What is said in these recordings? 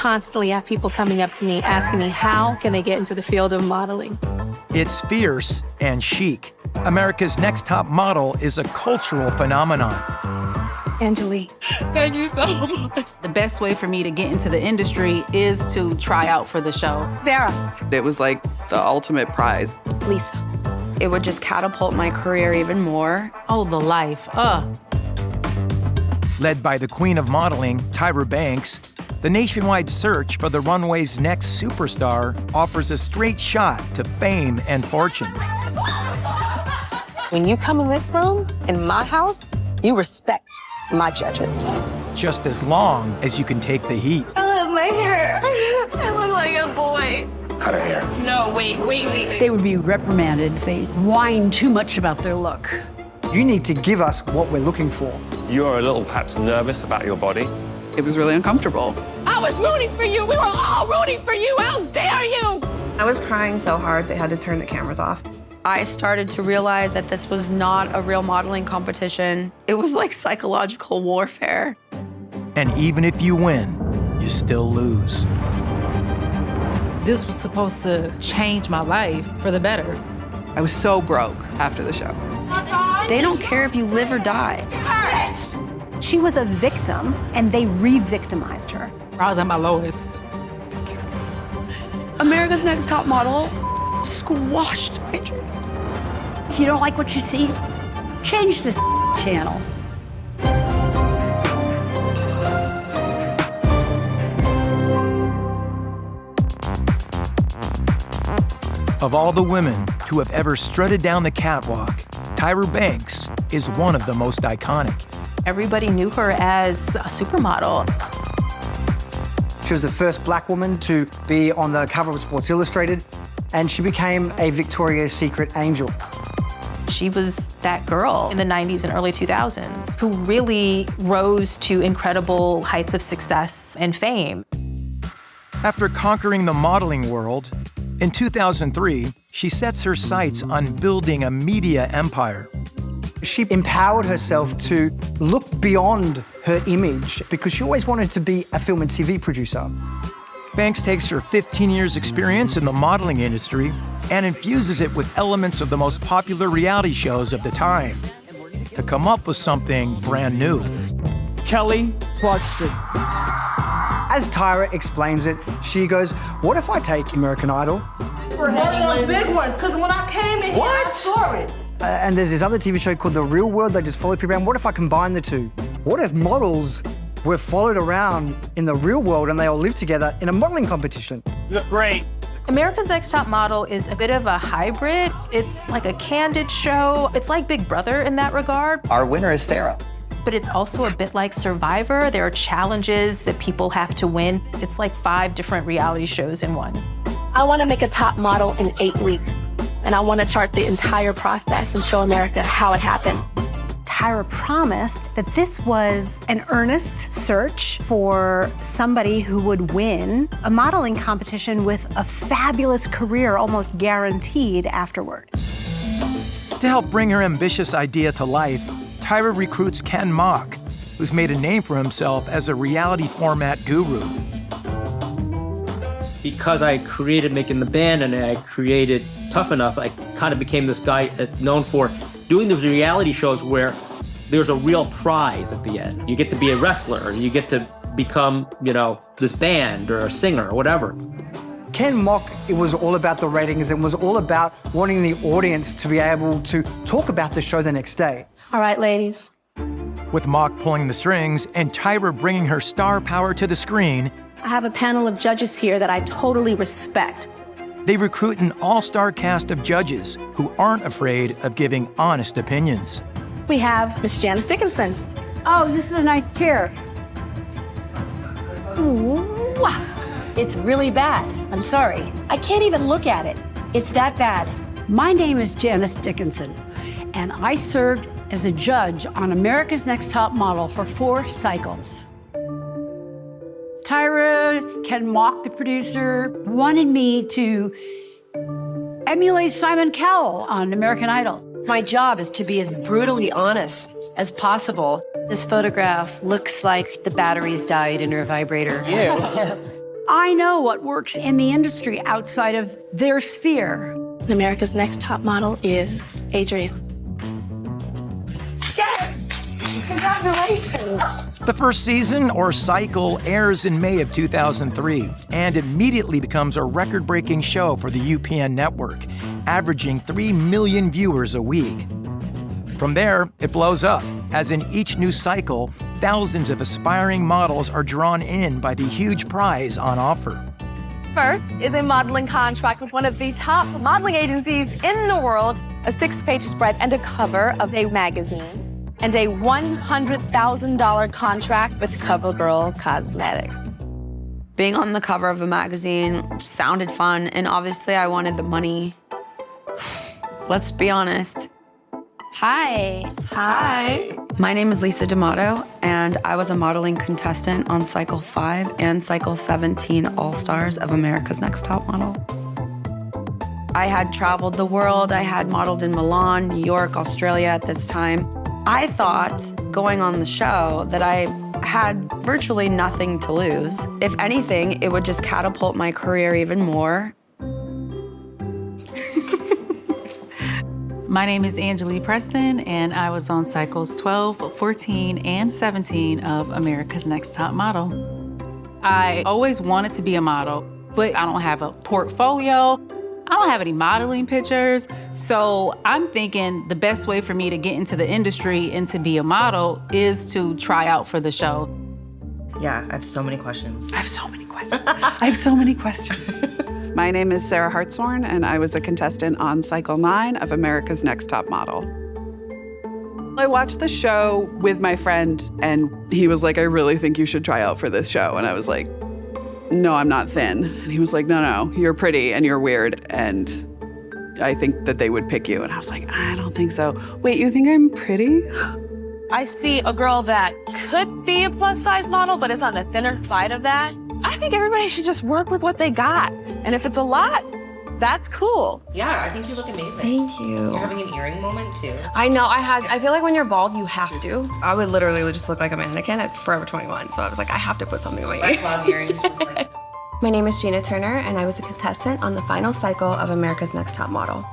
constantly have people coming up to me asking me how can they get into the field of modeling. It's fierce and chic. America's Next Top Model is a cultural phenomenon. Angelique. Thank you so much. The best way for me to get into the industry is to try out for the show. Vera. It was like the ultimate prize. Lisa. It would just catapult my career even more. Oh, the life. Led by the queen of modeling, Tyra Banks, the nationwide search for the runway's next superstar offers a straight shot to fame and fortune. When you come in this room, in my house, you respect my judges. Just as long as you can take the heat. I love my hair. I look like a boy. Cut her hair. No, wait. They would be reprimanded if they whine too much about their look. You need to give us what we're looking for. You're a little perhaps nervous about your body. It was really uncomfortable. I was rooting for you. We were all rooting for you. How dare you? I was crying so hard they had to turn the cameras off. I started to realize that this was not a real modeling competition. It was like psychological warfare. And even if you win, you still lose. This was supposed to change my life for the better. I was so broke after the show. They don't care if you live or die. She was a victim, and they re-victimized her. I was at my lowest. Excuse me. America's Next Top Model squashed my dreams. If you don't like what you see, change the channel. Of all the women to have ever strutted down the catwalk, Tyra Banks is one of the most iconic. Everybody knew her as a supermodel. She was the first black woman to be on the cover of Sports Illustrated, and she became a Victoria's Secret angel. She was that girl in the 90s and early 2000s who really rose to incredible heights of success and fame. After conquering the modeling world, in 2003, she sets her sights on building a media empire. She empowered herself to look beyond her image because she always wanted to be a film and TV producer. Banks takes her 15 years' experience in the modeling industry and infuses it with elements of the most popular reality shows of the time to come up with something brand new. Kelly Clarkson. As Tyra explains it, she goes, what if I take American Idol? One of those big ones, because when I came in here, I saw it. And there's this other TV show called The Real World. They just follow people around. What if I combine the two? What if models were followed around in the real world and they all live together in a modeling competition? You look great. America's Next Top Model is a bit of a hybrid. It's like a candid show. It's like Big Brother in that regard. Our winner is Sarah. But it's also a bit like Survivor. There are challenges that people have to win. It's like 5 different reality shows in one. I want to make a top model in 8 weeks. And I want to chart the entire process and show America how it happened. Tyra promised that this was an earnest search for somebody who would win a modeling competition with a fabulous career almost guaranteed afterward. To help bring her ambitious idea to life, Tyra recruits Ken Mock, who's made a name for himself as a reality format guru. Because I created Making the Band and I created Tough Enough, I kind of became this guy known for doing those reality shows where there's a real prize at the end. You get to be a wrestler, you get to become, this band or a singer or whatever. Ken Mock, it was all about the ratings and was all about wanting the audience to be able to talk about the show the next day. All right, ladies. With Mock pulling the strings and Tyra bringing her star power to the screen, I have a panel of judges here that I totally respect. They recruit an all-star cast of judges who aren't afraid of giving honest opinions. We have Miss Janice Dickinson. Oh, this is a nice chair. Ooh. It's really bad. I'm sorry. I can't even look at it. It's that bad. My name is Janice Dickinson, and I served as a judge on America's Next Top Model for 4 cycles. Tyra, Ken Mock, the producer, wanted me to emulate Simon Cowell on American Idol. My job is to be as brutally honest as possible. This photograph looks like the batteries died in her vibrator. Yeah. I know what works in the industry outside of their sphere. America's Next Top Model is Adrienne. Yes! Congratulations! The first season, or cycle, airs in May of 2003 and immediately becomes a record-breaking show for the UPN network, averaging 3 million viewers a week. From there, it blows up, as in each new cycle, thousands of aspiring models are drawn in by the huge prize on offer. First is a modeling contract with one of the top modeling agencies in the world, a 6-page spread and a cover of a magazine, and a $100,000 contract with CoverGirl Cosmetics. Being on the cover of a magazine sounded fun, and obviously I wanted the money. Let's be honest. Hi. Hi. My name is Lisa D'Amato, and I was a modeling contestant on Cycle 5 and Cycle 17 All-Stars of America's Next Top Model. I had traveled the world. I had modeled in Milan, New York, Australia at this time. I thought, going on the show, that I had virtually nothing to lose. If anything, it would just catapult my career even more. My name is Angelique Preston, and I was on cycles 12, 14, and 17 of America's Next Top Model. I always wanted to be a model, but I don't have a portfolio. I don't have any modeling pictures. So I'm thinking the best way for me to get into the industry and to be a model is to try out for the show. Yeah, I have so many questions. I have so many questions. My name is Sarah Hartshorn, and I was a contestant on Cycle 9 of America's Next Top Model. I watched the show with my friend, and he was like, I really think you should try out for this show. And I was like, no, I'm not thin. And he was like, no, you're pretty and you're weird, and I think that they would pick you. And I was like, I don't think so. Wait, you think I'm pretty? I see a girl that could be a plus-size model, but is on the thinner side of that. I think everybody should just work with what they got. And if it's a lot, that's cool. Yeah, I think you look amazing. Thank you. You're having an earring moment, too. I know, I feel like when you're bald, you have to. I would literally just look like a mannequin at Forever 21, so I was like, I have to put something on my ears. Love earrings. My name is Gina Turner, and I was a contestant on the final cycle of America's Next Top Model.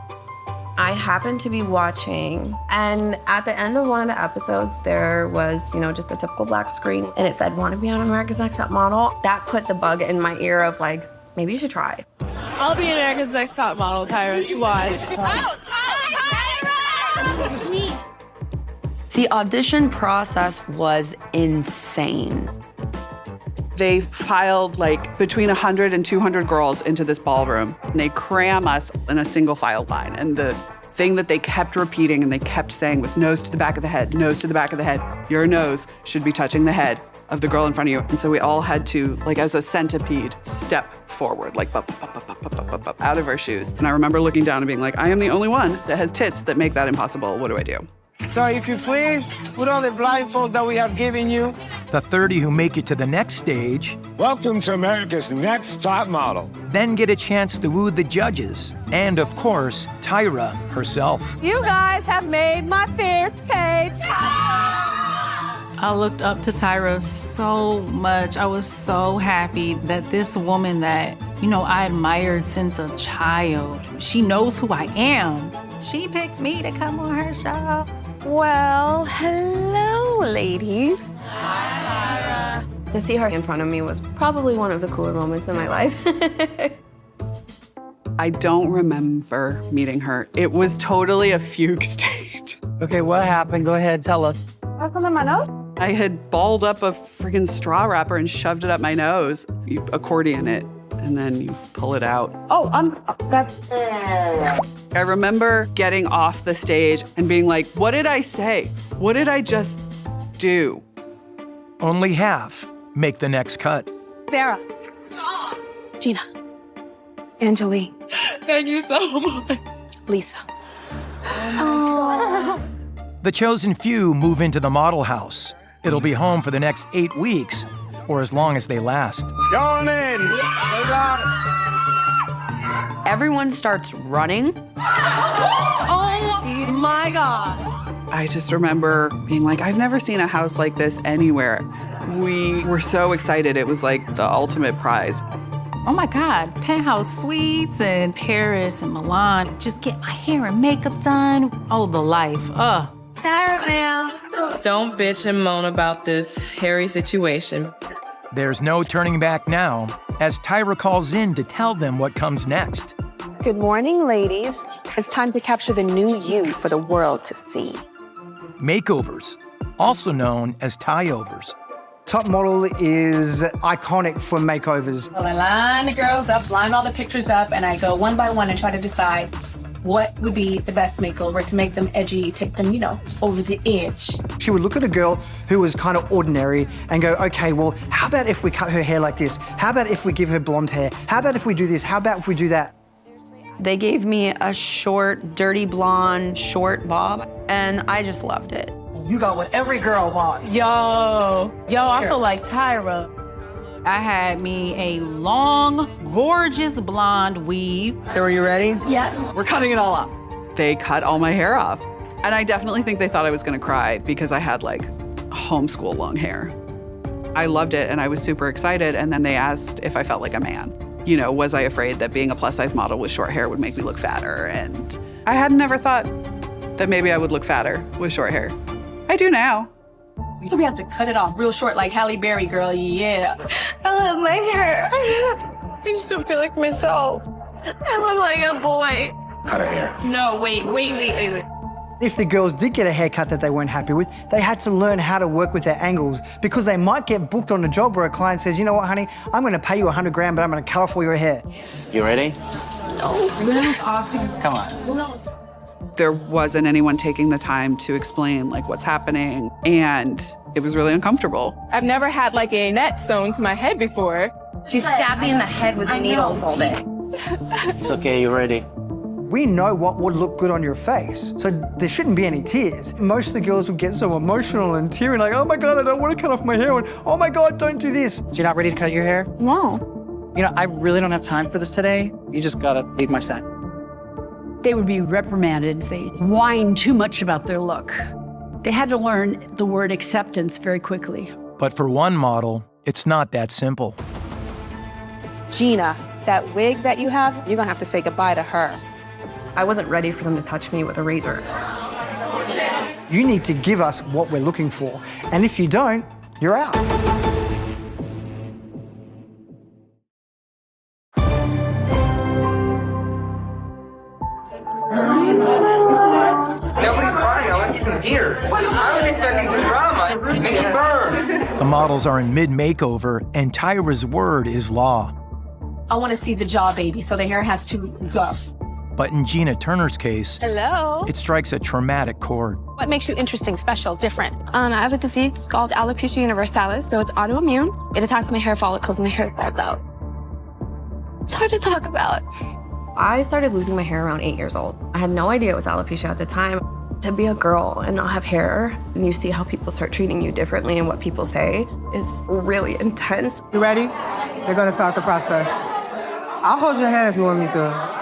I happened to be watching, and at the end of one of the episodes, there was, just the typical black screen, and it said, want to be on America's Next Top Model? That put the bug in my ear of like, maybe you should try. I'll be America's Next Top Model, Tyra. You watch. The audition process was insane. They filed like between 100 and 200 girls into this ballroom, and they cram us in a single file line. And the thing that they kept repeating and they kept saying with nose to the back of the head, nose to the back of the head, your nose should be touching the head of the girl in front of you. And so we all had to, like as a centipede, step forward, like out of our shoes. And I remember looking down and being like, I am the only one that has tits that make that impossible. What do I do? So if you please, put on the blindfold that we have given you. The 30 who make it to the next stage, Welcome to America's Next Top Model. then get a chance to woo the judges, and of course, Tyra herself. You guys have made my fierce page. I looked up to Tyra so much. I was so happy that this woman that, I admired since a child, she knows who I am. She picked me to come on her show. Well, hello, ladies. Hi, Tyra. To see her in front of me was probably one of the cooler moments in my life. I don't remember meeting her. It was totally a fugue state. Okay, what happened? Go ahead, tell us. What's on my nose? I had balled up a friggin' straw wrapper and shoved it up my nose. You accordion it, and then you pull it out. Oh, that's... I remember getting off the stage and being like, what did I say? What did I just do? Only half make the next cut. Sarah. Gina. Angelique. Thank you so much. Lisa. The chosen few move into the model house. It'll be home for the next 8 weeks, or as long as they last. Going in. Everyone starts running. Oh my God. I just remember being like, I've never seen a house like this anywhere. We were so excited. It was like the ultimate prize. Oh my God, penthouse suites in Paris and Milan. Just get my hair and makeup done. Oh, the life, Don't bitch and moan about this hairy situation. There's no turning back now as Tyra calls in to tell them what comes next. Good morning, ladies. It's time to capture the new you for the world to see. Makeovers, also known as tie-overs. Top Model is iconic for makeovers. Well, I line the girls up, line all the pictures up, and I go one by one and try to decide what would be the best makeover to make them edgy, take them, over the edge. She would look at a girl who was kind of ordinary and go, okay, well, how about if we cut her hair like this? How about if we give her blonde hair? How about if we do this? How about if we do that? They gave me a short, dirty blonde, short bob, and I just loved it. You got what every girl wants. Yo, I feel like Tyra. I had me a long, gorgeous blonde weave. So are you ready? Yeah. We're cutting it all off. They cut all my hair off. And I definitely think they thought I was gonna cry because I had like homeschool long hair. I loved it and I was super excited. And then they asked if I felt like a man. Was I afraid that being a plus size model with short hair would make me look fatter? And I had never thought that maybe I would look fatter with short hair. I do now. We have to cut it off real short like Halle Berry, girl, yeah. I love my hair. I just don't feel like myself. I look like a boy. Cut her hair. No, wait. If the girls did get a haircut that they weren't happy with, they had to learn how to work with their angles because they might get booked on a job where a client says, you know what, honey, I'm gonna pay you $100 grand, but I'm gonna cut off all your hair. You ready? No. Come on. There wasn't anyone taking the time to explain what's happening, and it was really uncomfortable. I've never had a net sewn to my head before. She stabbed me in the head with needles all day. It's okay, you're ready. We know what would look good on your face, so there shouldn't be any tears. Most of the girls would get so emotional and tearing, like, oh my God, I don't want to cut off my hair, and oh my God, don't do this. So you're not ready to cut your hair? No. I really don't have time for this today. You just gotta leave my set. They would be reprimanded if they whined too much about their look. They had to learn the word acceptance very quickly. But for one model, it's not that simple. Gina, that wig that you have, you're gonna have to say goodbye to her. I wasn't ready for them to touch me with a razor. You need to give us what we're looking for, and if you don't, you're out. The models are in mid-makeover, and Tyra's word is law. I want to see the jaw, baby, so the hair has to go. But in Gina Turner's case, Hello. it strikes a traumatic chord. What makes you interesting, special, different? I have a disease called alopecia universalis, so it's autoimmune. It attacks my hair follicles and my hair falls out. It's hard to talk about. I started losing my hair around 8 years old. I had no idea it was alopecia at the time. To be a girl and not have hair, and you see how people start treating you differently and what people say is really intense. You ready? They're gonna start the process. I'll hold your hand if you want me to.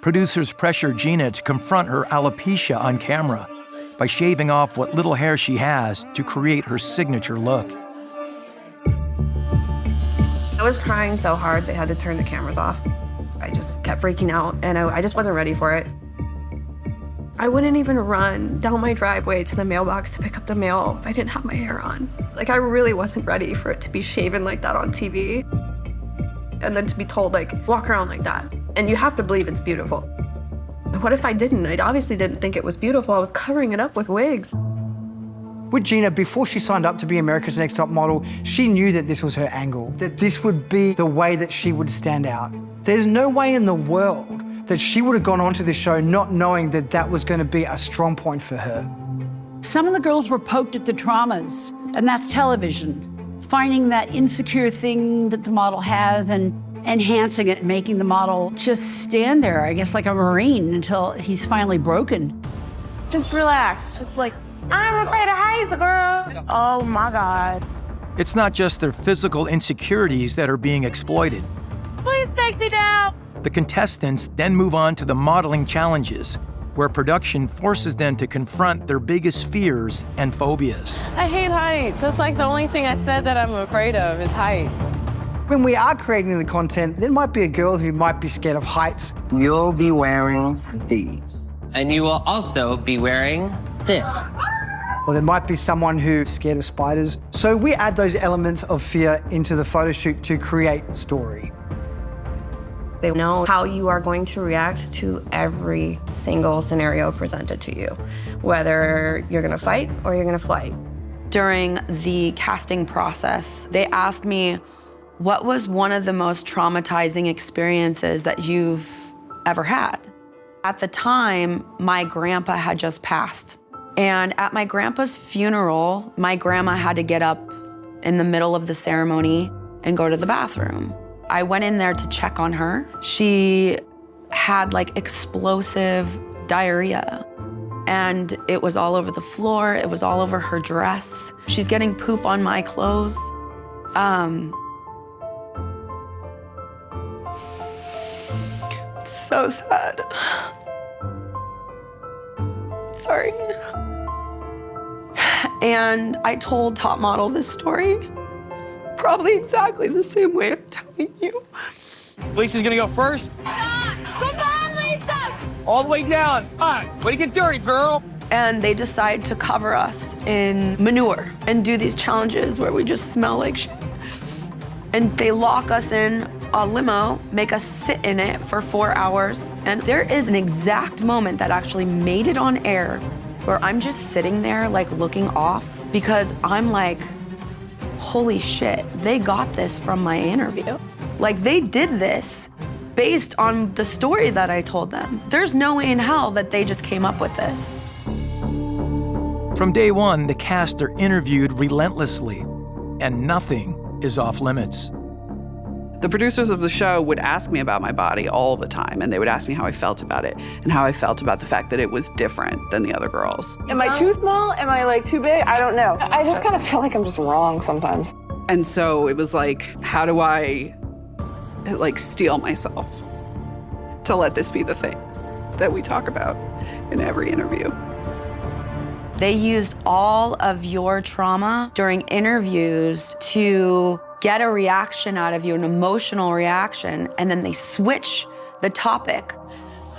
Producers pressure Gina to confront her alopecia on camera by shaving off what little hair she has to create her signature look. I was crying so hard they had to turn the cameras off. I just kept freaking out, and I just wasn't ready for it. I wouldn't even run down my driveway to the mailbox to pick up the mail if I didn't have my hair on. I really wasn't ready for it to be shaven like that on TV. And then to be told, walk around like that. And you have to believe it's beautiful. What if I didn't? I obviously didn't think it was beautiful. I was covering it up with wigs. With Gina, before she signed up to be America's Next Top Model, she knew that this was her angle, that this would be the way that she would stand out. There's no way in the world that she would have gone onto this show not knowing that that was going to be a strong point for her. Some of the girls were poked at the traumas, and that's television. Finding that insecure thing that the model has and enhancing it, making the model just stand there, I guess like a Marine, until he's finally broken. Just relax. Just I'm afraid of heights, girl. Oh my God. It's not just their physical insecurities that are being exploited. Please sexy down. The contestants then move on to the modeling challenges, where production forces them to confront their biggest fears and phobias. I hate heights. That's the only thing I said that I'm afraid of is heights. When we are creating the content, there might be a girl who might be scared of heights. You'll be wearing these. And you will also be wearing this. Or there might be someone who's scared of spiders. So we add those elements of fear into the photo shoot to create story. They know how you are going to react to every single scenario presented to you, whether you're gonna fight or you're gonna flight. During the casting process, they asked me, what was one of the most traumatizing experiences that you've ever had? At the time, my grandpa had just passed. And at my grandpa's funeral, my grandma had to get up in the middle of the ceremony and go to the bathroom. I went in there to check on her. She had like explosive diarrhea. And it was all over the floor. It was all over her dress. She's getting poop on my clothes. So sad. Sorry. And I told Top Model this story probably exactly the same way I'm telling you. Lisa's gonna go first. Come on, Lisa! All the way down. All right, way to get dirty, girl. And they decide to cover us in manure and do these challenges where we just smell like shit. And they lock us in a limo, make us sit in it for 4 hours. And there is an exact moment that actually made it on air where I'm just sitting there like looking off because I'm like, holy shit, they got this from my interview. Like they did this based on the story that I told them. There's no way in hell that they just came up with this. From day one, the cast are interviewed relentlessly, and nothing is off limits. The producers of the show would ask me about my body all the time, and they would ask me how I felt about it and how I felt about the fact that it was different than the other girls. Am I too small? Am I like too big? I don't know. I just kind of feel like I'm just wrong sometimes. And so it was like, how do I like steel myself to let this be the thing that we talk about in every interview? They used all of your trauma during interviews to get a reaction out of you, an emotional reaction, and then they switch the topic.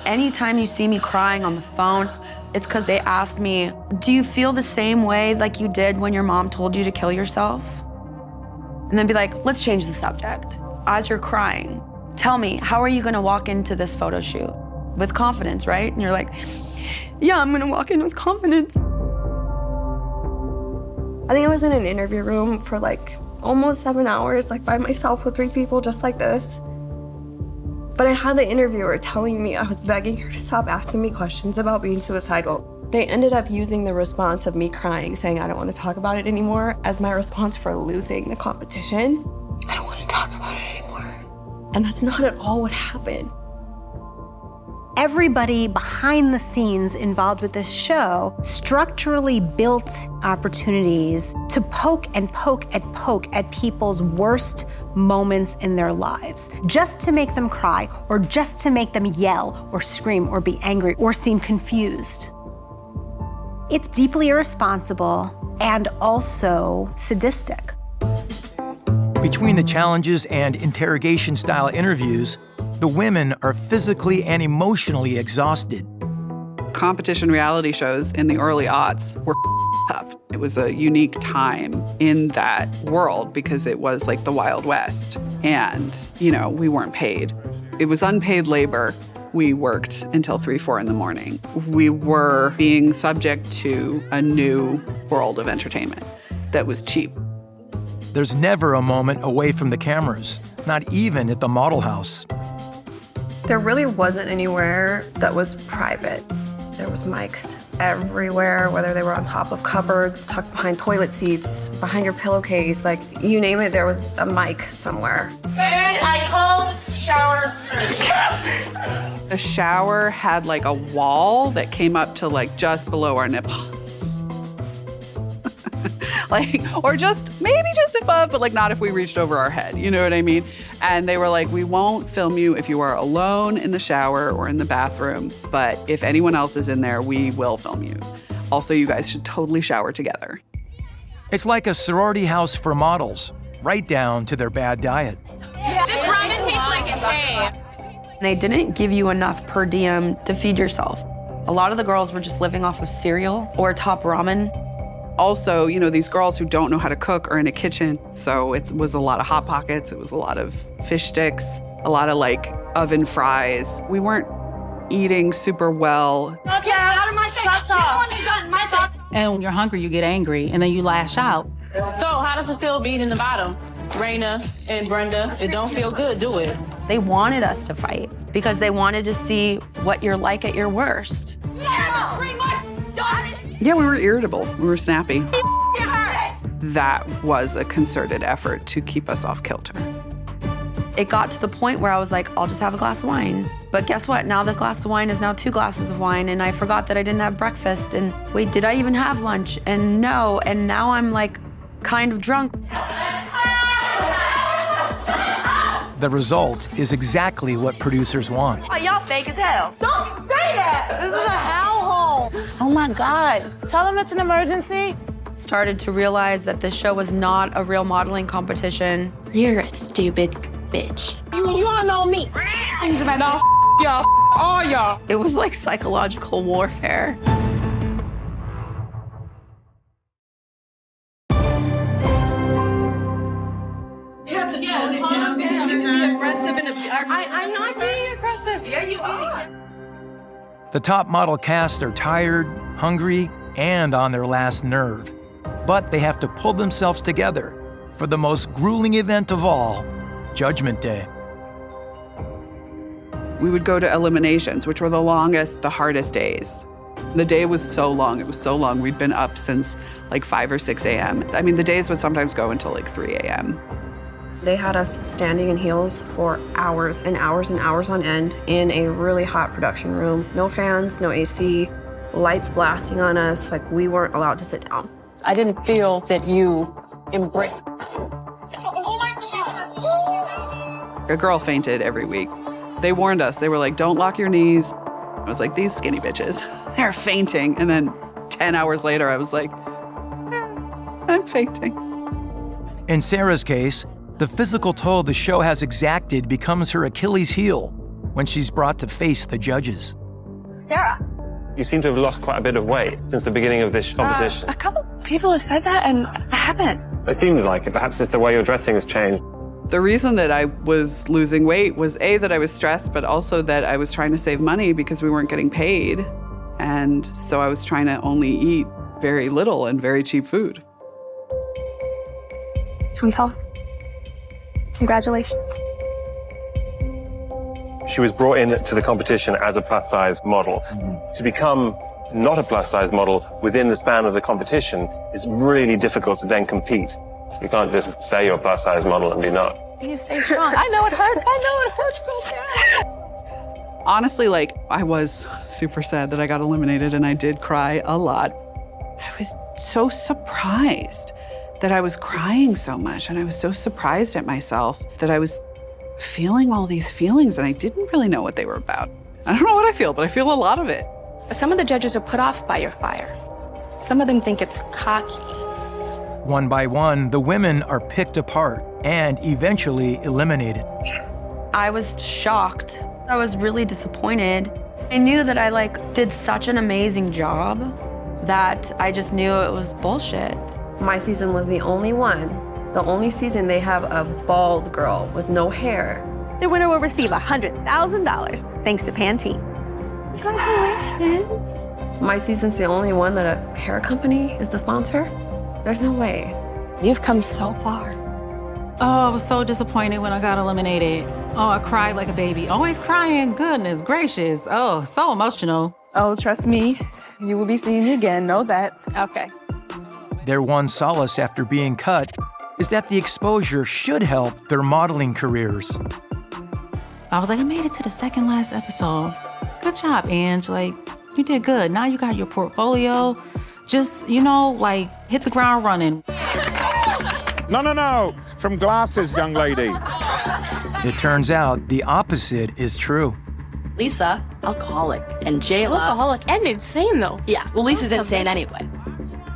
Anytime you see me crying on the phone, it's because they asked me, do you feel the same way like you did when your mom told you to kill yourself? And then be like, let's change the subject. As you're crying, tell me, how are you gonna walk into this photo shoot? With confidence, right? And you're like, yeah, I'm gonna walk in with confidence. I think I was in an interview room for like almost 7 hours, like by myself with 3 people just like this. But I had the interviewer telling me I was begging her to stop asking me questions about being suicidal. They ended up using the response of me crying, saying I don't want to talk about it anymore, as my response for losing the competition. I don't want to talk about it anymore. And that's not at all what happened. Everybody behind the scenes involved with this show structurally built opportunities to poke at people's worst moments in their lives, just to make them cry, or just to make them yell, or scream, or be angry, or seem confused. It's deeply irresponsible and also sadistic. Between the challenges and interrogation-style interviews, the women are physically and emotionally exhausted. Competition reality shows in the early aughts were tough. It was a unique time in that world because it was like the Wild West. And, you know, we weren't paid. It was unpaid labor. We worked until 3, 4 in the morning. We were being subject to a new world of entertainment that was cheap. There's never a moment away from the cameras, not even at the model house. There really wasn't anywhere that was private. There was mics everywhere, whether they were on top of cupboards, tucked behind toilet seats, behind your pillowcase, like you name it, there was a mic somewhere. And I called shower. The shower had like a wall that came up to like just below our nipples. Like, or maybe just above, but like not if we reached over our head, you know what I mean? And they were like, we won't film you if you are alone in the shower or in the bathroom, but if anyone else is in there, we will film you. Also, you guys should totally shower together. It's like a sorority house for models, right down to their bad diet. Okay. They didn't give you enough per diem to feed yourself. A lot of the girls were just living off of cereal or top ramen. Also, you know, these girls who don't know how to cook are in a kitchen, so it was a lot of Hot Pockets, it was a lot of fish sticks, a lot of like oven fries. We weren't eating super well. Okay, out of my face. And when you're hungry, you get angry, and then you lash out. So, how does it feel being in the bottom? Raina and Brenda, it don't feel good, do it? They wanted us to fight because they wanted to see what you're like at your worst. Yeah, we were irritable. We were snappy. That was a concerted effort to keep us off kilter. It got to the point where I was like, I'll just have a glass of wine. But guess what? Now this glass of wine is now 2 glasses of wine, and I forgot that I didn't have breakfast. And wait, did I even have lunch? And no, and now I'm like kind of drunk. The result is exactly what producers want. Oh, y'all fake as hell. Don't say that. This is a hellhole. Oh my God. Tell them it's an emergency. Started to realize that this show was not a real modeling competition. You're a stupid bitch. You wanna know me? No, y'all, all y'all. It was like psychological warfare. You have to tone it down. You can be aggressive in I'm not being aggressive. Yeah, you are. The top model cast are tired, hungry, and on their last nerve. But they have to pull themselves together for the most grueling event of all, Judgment Day. We would go to eliminations, which were the longest, the hardest days. The day was so long. It was so long. We'd been up since like 5 or 6 a.m. I mean, the days would sometimes go until like 3 a.m. They had us standing in heels for hours and hours and hours on end in a really hot production room. No fans, no AC, lights blasting on us, like we weren't allowed to sit down. I didn't feel that you embraced. A girl fainted every week. They warned us. They were like, don't lock your knees. I was like, these skinny bitches, they're fainting. And then 10 hours later, I was like, I'm fainting. In Sarah's case, the physical toll the show has exacted becomes her Achilles heel when she's brought to face the judges. Sarah. You seem to have lost quite a bit of weight since the beginning of this competition. A couple people have said that, and I haven't. It seems like it. Perhaps it's the way your dressing has changed. The reason that I was losing weight was A, that I was stressed, but also that I was trying to save money because we weren't getting paid. And so I was trying to only eat very little and very cheap food. Sweetheart, congratulations. She was brought in to the competition as a plus-size model. To become not a plus-size model within the span of the competition is really difficult to then compete. You can't just say you're a plus-size model and be not. You stay strong. I know it hurt. I know it hurts so bad. Honestly, like, I was super sad that I got eliminated, and I did cry a lot. I was so surprised that I was crying so much, and I was so surprised at myself that I was feeling all these feelings, and I didn't really know what they were about. I don't know what I feel, but I feel a lot of it. Some of the judges are put off by your fire. Some of them think it's cocky. One by one, the women are picked apart and eventually eliminated. I was shocked. I was really disappointed. I knew that I did such an amazing job that I just knew it was bullshit. My season was the only season they have a bald girl with no hair. The winner will receive $100,000 thanks to Pantene. Congratulations. My season's the only one that a hair company is the sponsor. There's no way. You've come so far. Oh, I was so disappointed when I got eliminated. Oh, I cried like a baby. Always crying. Goodness gracious. Oh, so emotional. Oh, trust me, you will be seeing me again. Know that. Okay. Their one solace after being cut is that the exposure should help their modeling careers. I was like, I made it to the second last episode. Good job, Ange. You did good. Now you got your portfolio. Just, hit the ground running. No. From glasses, young lady. It turns out the opposite is true. Lisa, alcoholic, and Jayla. Alcoholic and insane, though. Yeah, well, Lisa's insane anyway.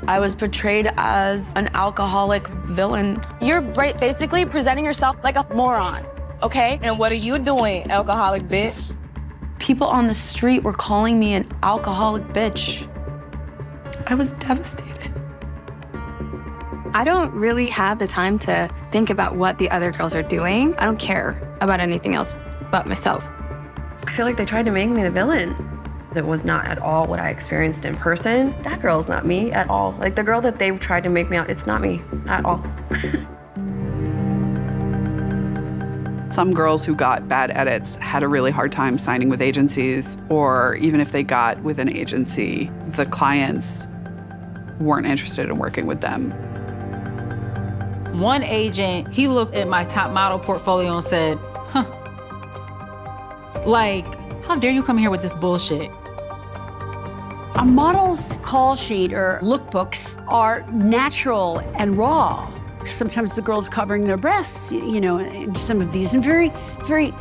I was portrayed as an alcoholic villain. You're basically presenting yourself like a moron. Okay, and what are you doing, alcoholic bitch? People on the street were calling me an alcoholic bitch. I was devastated. I don't really have the time to think about what the other girls are doing. I don't care about anything else but myself. I feel like they tried to make me the villain. That was not at all what I experienced in person. That girl's not me at all. Like the girl that they tried to make me out, it's not me at all. Some girls who got bad edits had a really hard time signing with agencies, or even if they got with an agency, the clients weren't interested in working with them. One agent, he looked at my top model portfolio and said, huh, like, how dare you come here with this bullshit? A model's call sheet or lookbooks are natural and raw. Sometimes the girl's covering their breasts, you know, in some of these, in very, very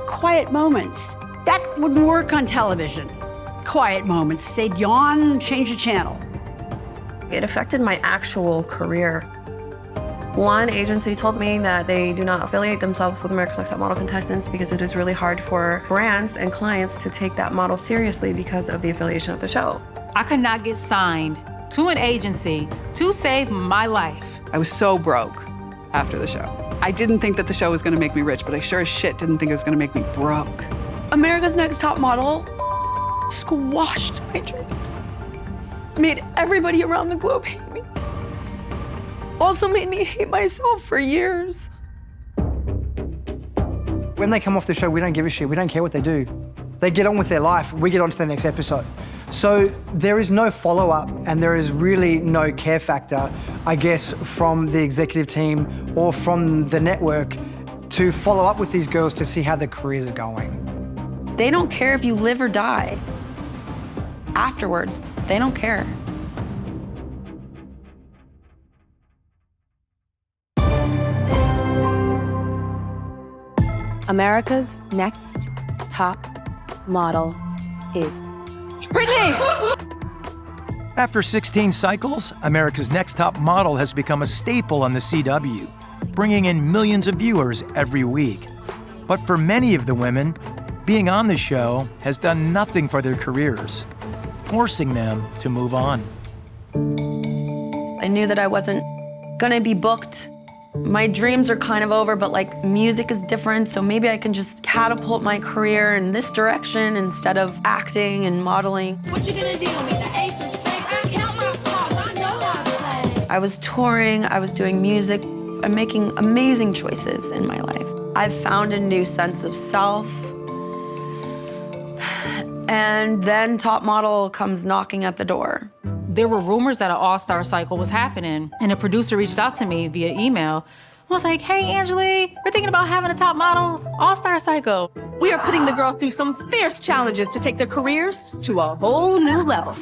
quiet moments. That wouldn't work on television. Quiet moments. They'd yawn and change the channel. It affected my actual career. One agency told me that they do not affiliate themselves with America's Next Top Model contestants because it is really hard for brands and clients to take that model seriously because of the affiliation of the show. I could not get signed to an agency to save my life. I was so broke after the show. I didn't think that the show was gonna make me rich, but I sure as shit didn't think it was gonna make me broke. America's Next Top Model squashed my dreams. Made everybody around the globe hate me. Also made me hate myself for years. When they come off the show, we don't give a shit. We don't care what they do. They get on with their life. We get on to the next episode. So there is no follow-up and there is really no care factor, I guess, from the executive team or from the network to follow up with these girls to see how their careers are going. They don't care if you live or die. Afterwards, they don't care. America's Next Top Model is Brittany! After 16 cycles, America's Next Top Model has become a staple on the CW, bringing in millions of viewers every week. But for many of the women, being on the show has done nothing for their careers, forcing them to move on. I knew that I wasn't gonna be booked. My dreams are kind of over, but like music is different, so maybe I can just catapult my career in this direction instead of acting and modeling. What you gonna do with me? The ace of spades? I count my cards. I know how to play. I was touring, I was doing music. I'm making amazing choices in my life. I've found a new sense of self. And then Top Model comes knocking at the door. There were rumors that an all-star cycle was happening, and a producer reached out to me via email. Was like, hey, Angeli, we're thinking about having a Top Model all-star cycle. We are putting the girls through some fierce challenges to take their careers to a whole new level.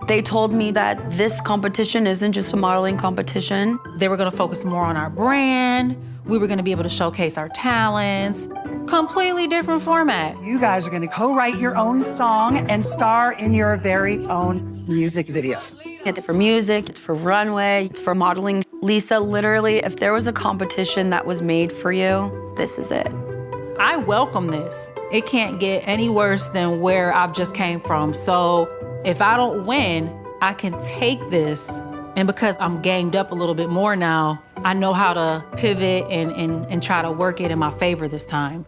They told me that this competition isn't just a modeling competition. They were gonna focus more on our brand. We were gonna be able to showcase our talents. Completely different format. You guys are gonna co-write your own song and star in your very own music video. It's for music, it's for runway, it's for modeling. Lisa, literally, if there was a competition that was made for you, this is it. I welcome this. It can't get any worse than where I've just came from. So if I don't win, I can take this. And because I'm ganged up a little bit more now, I know how to pivot and try to work it in my favor this time.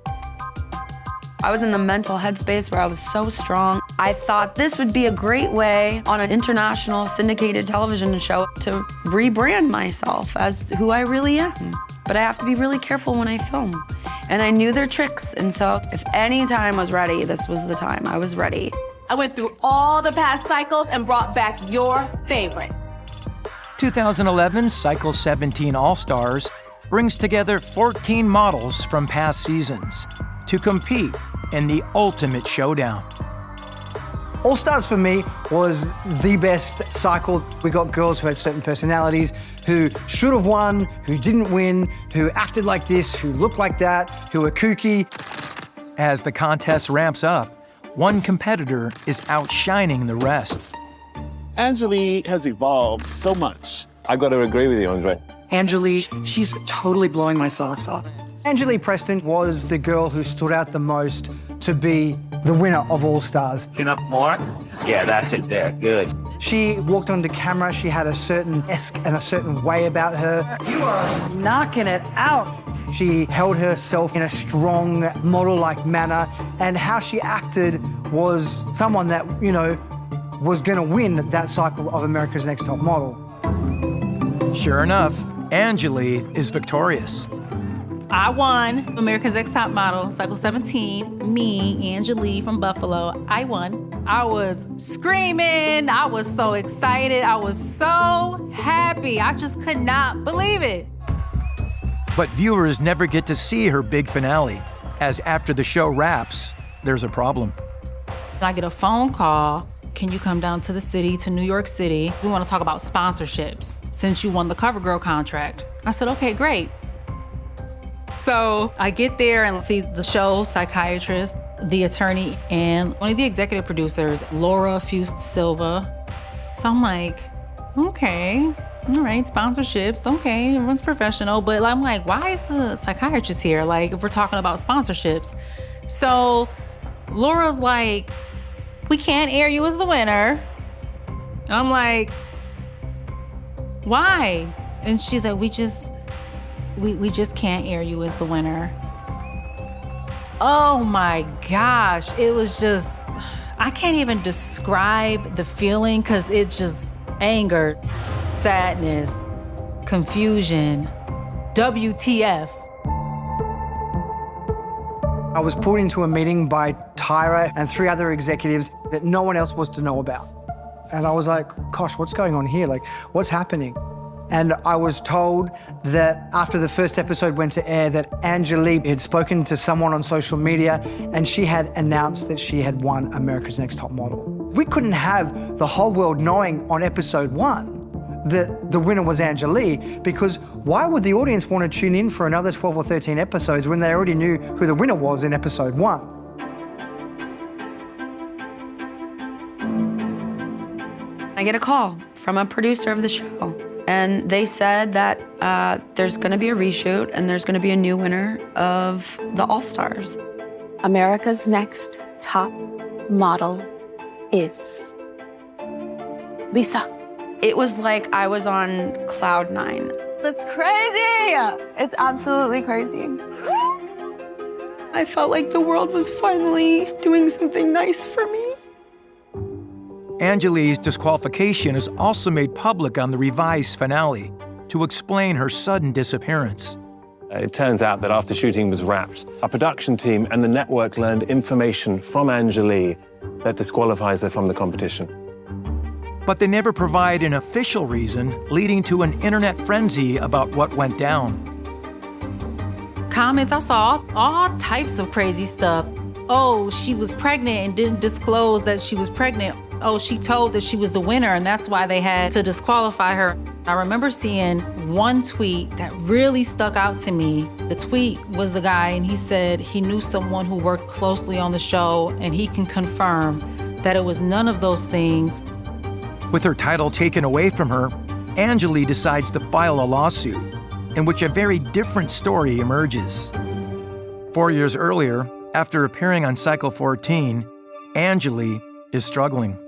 I was in the mental headspace where I was so strong. I thought this would be a great way on an international syndicated television show to rebrand myself as who I really am. But I have to be really careful when I film. And I knew their tricks, and so if any time was ready, this was the time. I was ready. I went through all the past cycles and brought back your favorite. 2011 Cycle 17 All-Stars brings together 14 models from past seasons to compete in the ultimate showdown. All-Stars for me was the best cycle. We got girls who had certain personalities, who should have won, who didn't win, who acted like this, who looked like that, who were kooky. As the contest ramps up, one competitor is outshining the rest. Angeli has evolved so much. I've got to agree with you, Andre. Angeli, she's totally blowing my socks off. Anjali Preston was the girl who stood out the most to be the winner of All Stars. Chin up more. Yeah, that's it there. Good. She walked onto camera, she had a certain esque and a certain way about her. You are knocking it out. She held herself in a strong, model-like manner, and how she acted was someone that, you know, was going to win that cycle of America's Next Top Model. Sure enough, Anjali is victorious. I won America's Next Top Model, Cycle 17. Me, Anjali from Buffalo, I won. I was screaming. I was so excited. I was so happy. I just could not believe it. But viewers never get to see her big finale, as after the show wraps, there's a problem. I get a phone call. Can you come down to the city, to New York City? We want to talk about sponsorships since you won the CoverGirl contract. I said, okay, great. So I get there and see the show psychiatrist, the attorney, and one of the executive producers, Laura Fust Silva. So I'm like, okay, all right, sponsorships, okay, everyone's professional. But I'm like, why is the psychiatrist here? Like, if we're talking about sponsorships. So Laura's like, we can't air you as the winner. And I'm like, why? And she's like, we just can't air you as the winner. Oh my gosh, it was just, I can't even describe the feeling because it's just anger, sadness, confusion, WTF. I was pulled into a meeting by Tyra and 3 other executives that no one else was to know about. And I was like, gosh, what's going on here? Like, what's happening? And I was told that after the first episode went to air that Anjali had spoken to someone on social media and she had announced that she had won America's Next Top Model. We couldn't have the whole world knowing on episode 1 that the winner was Anjali, because why would the audience want to tune in for another 12 or 13 episodes when they already knew who the winner was in episode 1? I get a call from a producer of the show, and they said that there's going to be a reshoot and there's going to be a new winner of the All-Stars. America's Next Top Model is Lisa. It was like I was on cloud 9. That's crazy. It's absolutely crazy. I felt like the world was finally doing something nice for me. Anjali's disqualification is also made public on the revised finale to explain her sudden disappearance. It turns out that after shooting was wrapped, our production team and the network learned information from Anjali that disqualifies her from the competition. But they never provide an official reason, leading to an internet frenzy about what went down. Comments, I saw all types of crazy stuff. Oh, she was pregnant and didn't disclose that she was pregnant. Oh, she told that she was the winner and that's why they had to disqualify her. I remember seeing one tweet that really stuck out to me. The tweet was the guy and he said he knew someone who worked closely on the show and he can confirm that it was none of those things. With her title taken away from her, Anjali decides to file a lawsuit in which a very different story emerges. 4 years earlier, after appearing on Cycle 14, Anjali is struggling.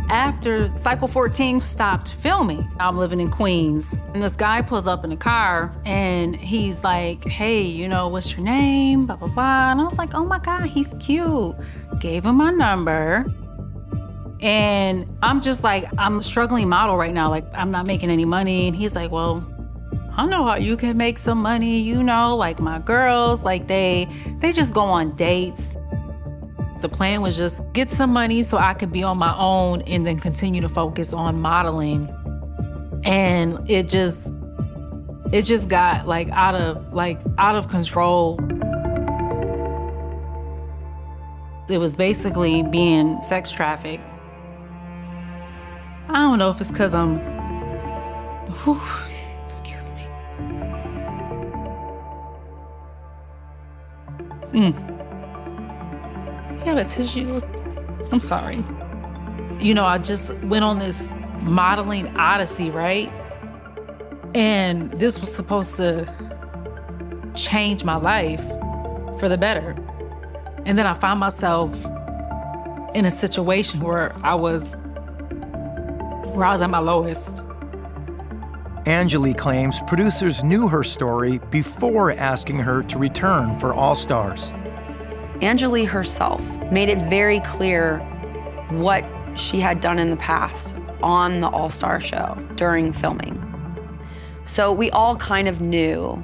After Cycle 14 stopped filming, I'm living in Queens, and this guy pulls up in a car, and he's like, hey, you know, what's your name, blah, blah, blah. And I was like, oh my God, he's cute. Gave him my number. And I'm just like, I'm a struggling model right now. Like, I'm not making any money. And he's like, well, I know how you can make some money, you know, like my girls, like they just go on dates. The plan was just get some money so I could be on my own and then continue to focus on modeling. And it just got out of control. It was basically being sex trafficked. I don't know if it's because I'm, excuse me. You have a tissue? I'm sorry. You know, I just went on this modeling odyssey, right? And this was supposed to changed my life for the better. And then I found myself in a situation where I was at my lowest. Angeli claims producers knew her story before asking her to return for All Stars. Angeli herself made it very clear what she had done in the past on the All Star show during filming. So we all kind of knew.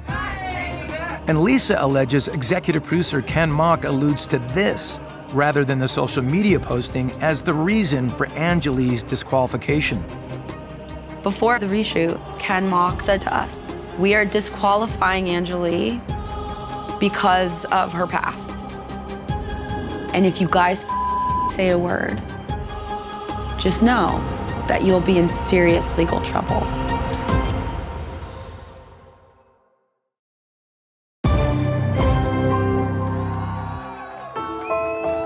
And Lisa alleges executive producer Ken Mok alludes to this rather than the social media posting as the reason for Angeli's disqualification. Before the reshoot, Ken Mok said to us, "We are disqualifying Angeli because of her past. And if you guys say a word, just know that you'll be in serious legal trouble."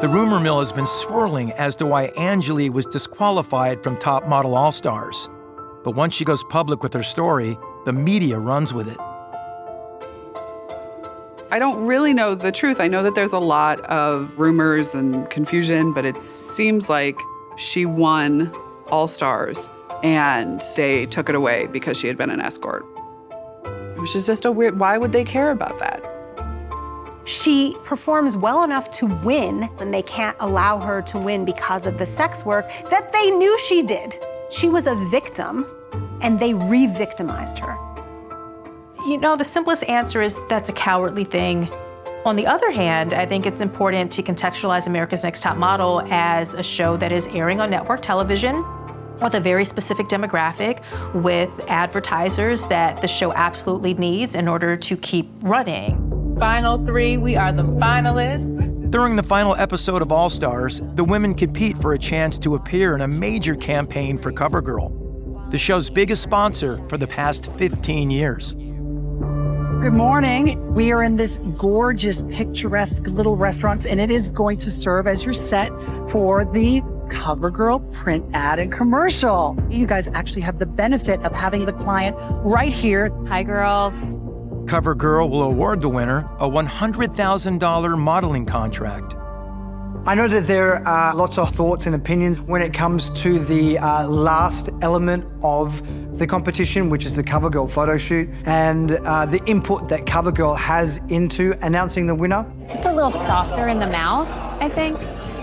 The rumor mill has been swirling as to why Angeli was disqualified from Top Model All-Stars. But once she goes public with her story, the media runs with it. I don't really know the truth. I know that there's a lot of rumors and confusion, but it seems like she won All Stars and they took it away because she had been an escort. Which is just a weird, why would they care about that? She performs well enough to win, and they can't allow her to win because of the sex work that they knew she did. She was a victim, and they re-victimized her. You know, the simplest answer is that's a cowardly thing. On the other hand, I think it's important to contextualize America's Next Top Model as a show that is airing on network television with a very specific demographic, with advertisers that the show absolutely needs in order to keep running. Final 3, we are the finalists. During the final episode of All Stars, the women compete for a chance to appear in a major campaign for CoverGirl, the show's biggest sponsor for the past 15 years. Good morning. We are in this gorgeous, picturesque little restaurant, and it is going to serve as your set for the CoverGirl print ad and commercial. You guys actually have the benefit of having the client right here. Hi, girls. CoverGirl will award the winner a $100,000 modeling contract. I know that there are lots of thoughts and opinions when it comes to the last element of the competition, which is the CoverGirl photo shoot, and the input that CoverGirl has into announcing the winner. Just a little softer in the mouth, I think.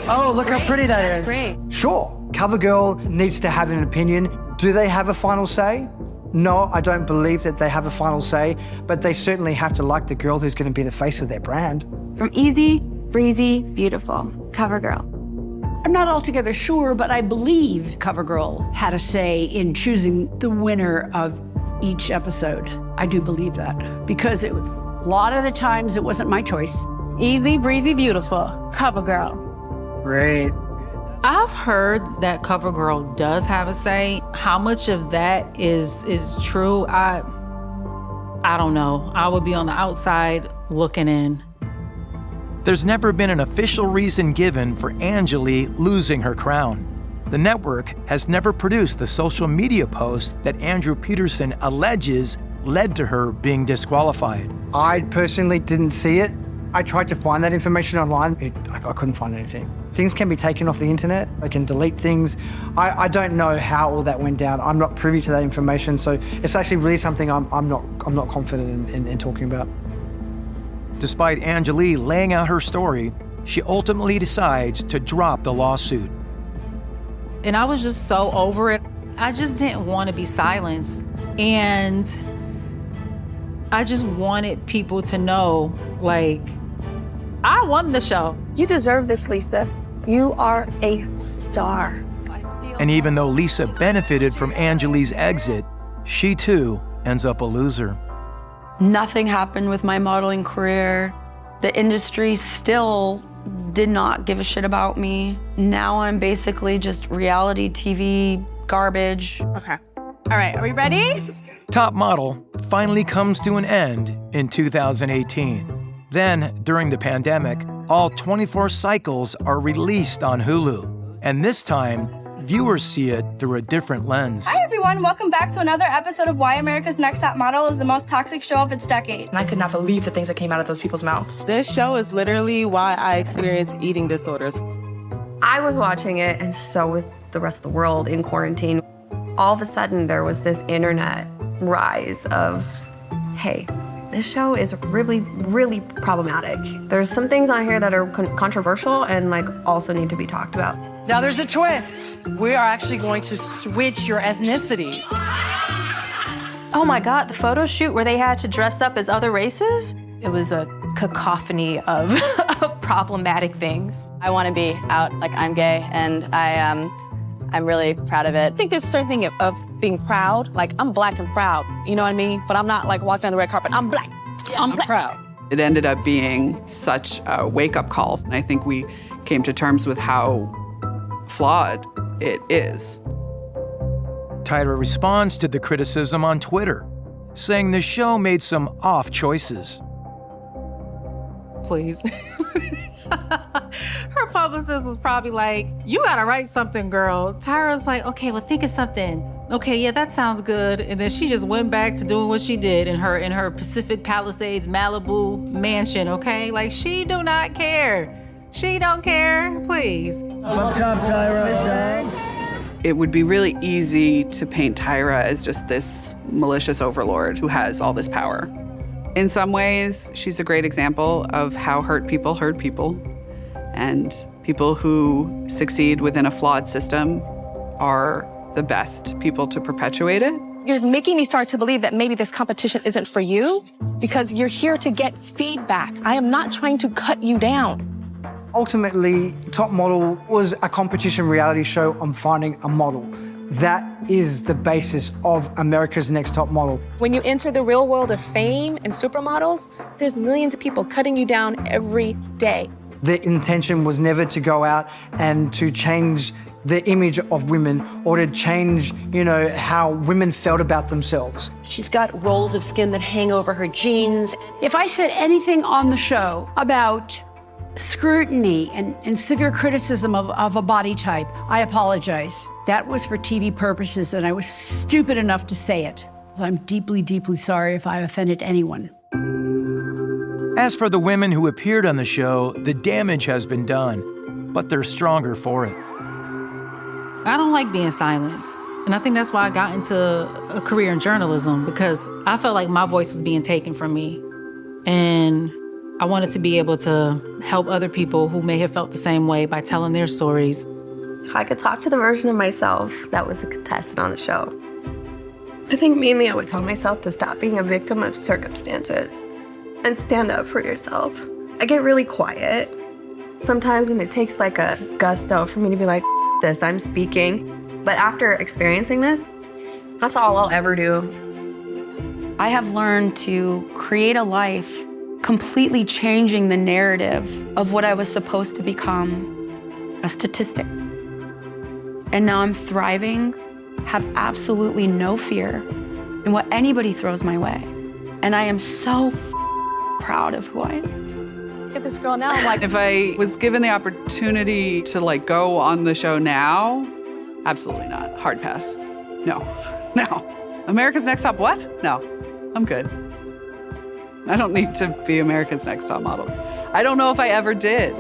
Oh, look how pretty that is. Great. Sure, CoverGirl needs to have an opinion. Do they have a final say? No, I don't believe that they have a final say, but they certainly have to like the girl who's going to be the face of their brand. From easy, breezy, beautiful, CoverGirl. I'm not altogether sure, but I believe CoverGirl had a say in choosing the winner of each episode. I do believe that, because a lot of the times it wasn't my choice. Easy, breezy, beautiful. CoverGirl. Great. I've heard that CoverGirl does have a say. How much of that is true? I don't know. I would be on the outside looking in. There's never been an official reason given for Angeli losing her crown. The network has never produced the social media post that Andrew Peterson alleges led to her being disqualified. I personally didn't see it. I tried to find that information online. I couldn't find anything. Things can be taken off the internet. I can delete things. I don't know how all that went down. I'm not privy to that information, so it's actually really something I'm not confident in talking about. Despite Angeli laying out her story, she ultimately decides to drop the lawsuit. And I was just so over it. I just didn't want to be silenced. And I just wanted people to know, like, I won the show. You deserve this, Lisa. You are a star. And even though Lisa benefited from Angeli's exit, she too ends up a loser. Nothing happened with my modeling career. The industry still did not give a shit about me. Now I'm basically just reality TV garbage. Okay. All right, are we ready? Top Model finally comes to an end in 2018. Then, during the pandemic, all 24 cycles are released on Hulu. And this time, viewers see it through a different lens. Hi, everyone. everyone, welcome back to another episode of Why America's Next Top Model is the most toxic show of its decade. And I could not believe the things that came out of those people's mouths. This show is literally why I experienced eating disorders. I was watching it, and so was the rest of the world in quarantine. All of a sudden, there was this internet rise of, hey, this show is really, really problematic. There's some things on here that are controversial and like also need to be talked about. Now there's a twist. We are actually going to switch your ethnicities. Oh my God, the photo shoot where they had to dress up as other races? It was a cacophony of, of problematic things. I want to be out, like I'm gay, and I'm really proud of it. I think there's a certain thing of being proud. Like, I'm black and proud, you know what I mean? But I'm not like walking on the red carpet, I'm black, I'm black. Proud. It ended up being such a wake-up call. And I think we came to terms with how flawed it is. Tyra responds to the criticism on Twitter, saying the show made some off choices. Please. Her publicist was probably like, you gotta write something, girl. Tyra was like, okay, well, think of something. Okay, yeah, that sounds good. And then she just went back to doing what she did in her Pacific Palisades, Malibu mansion, okay? Like, she do not care. She don't care, please. Up top, Tyra. It would be really easy to paint Tyra as just this malicious overlord who has all this power. In some ways, she's a great example of how hurt people, and people who succeed within a flawed system are the best people to perpetuate it. You're making me start to believe that maybe this competition isn't for you because you're here to get feedback. I am not trying to cut you down. Ultimately, Top Model was a competition reality show on finding a model. That is the basis of America's Next Top Model. When you enter the real world of fame and supermodels, there's millions of people cutting you down every day. The intention was never to go out and to change the image of women or to change, how women felt about themselves. She's got rolls of skin that hang over her jeans. If I said anything on the show about scrutiny and severe criticism of a body type, I apologize. That was for TV purposes, and I was stupid enough to say it. I'm deeply, deeply sorry if I offended anyone. As for the women who appeared on the show, the damage has been done, but they're stronger for it. I don't like being silenced. And I think that's why I got into a career in journalism, because I felt like my voice was being taken from me. And I wanted to be able to help other people who may have felt the same way by telling their stories. If I could talk to the version of myself that was a contestant on the show, I think mainly I would tell myself to stop being a victim of circumstances and stand up for yourself. I get really quiet sometimes, and it takes like a gusto for me to be like, this, I'm speaking. But after experiencing this, that's all I'll ever do. I have learned to create a life completely changing the narrative of what I was supposed to become, a statistic. And now I'm thriving, have absolutely no fear in what anybody throws my way. And I am so proud of who I am. Look at this girl now, I'm like, if I was given the opportunity to go on the show now, absolutely not. Hard pass. No. America's Next Top what? No, I'm good. I don't need to be America's Next Top Model. I don't know if I ever did.